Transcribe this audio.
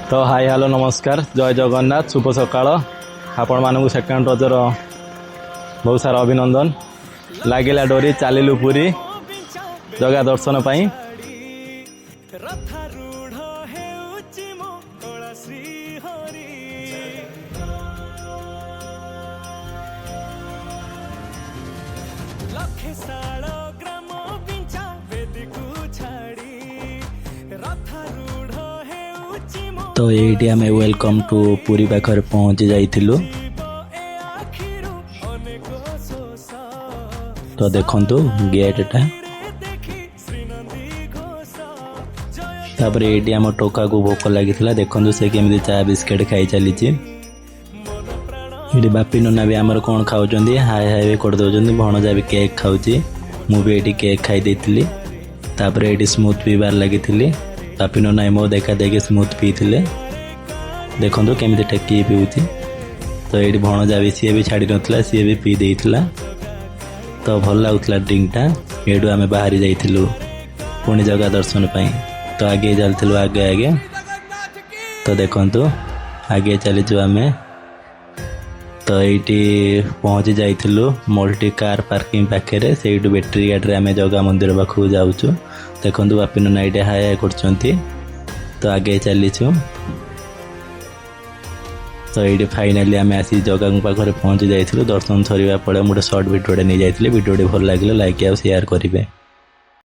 तो hi hello नमस्कार जय जगन्नाथ शुभ सकाळ आपण मानू सेकेंड रजर बहुत सारा अभिनंदन लागिला डोरी चलिलु पुरी जगह दर्शन पाई तो ये आम वेलकम टू पुरी पाखर पहुँची जाइलु। तो देखंतु गेटटा तापर ये आम टोका को भोक लगी देखु से केमी चा बिस्केट खाई चली ये बापी नना भी आमर कौन खाऊँ हाय हाय भी कर दौरान भणजा भी केक खाऊँ मुझे केक खाई देती तापर ये स्मूथ पीबार लगी बापी नना मो देखा देखी स्मूथ पी देखो केमी टेकी पीऊँ तो ये भणजा भी सी भी छाड़ी ना सी भी पी देला तो भल लगुला ड्रिंकटा ये आम बाहरी जाइलु पुणी जगह दर्शन पाई तो आगे चलू आगे आगे तो देखु आगे चलीचु आम तो ये पहुँची जाइलु मल्टी कार पार्किंग पाखे से बैटेरी गाड़ी आम जगह मंदिर पाखक जाऊँ देखो बापी नना ये हाय हाय कर तो आगे चलीचु तो ये फाइनाली आम आसी जगह पाखे पहुँची जाइलु दर्शन सरिया पड़े गोटे सर्ट भिडियोटे नहीं जाइए भिडियोटे भल लगे लाइक और शेयर करेंगे।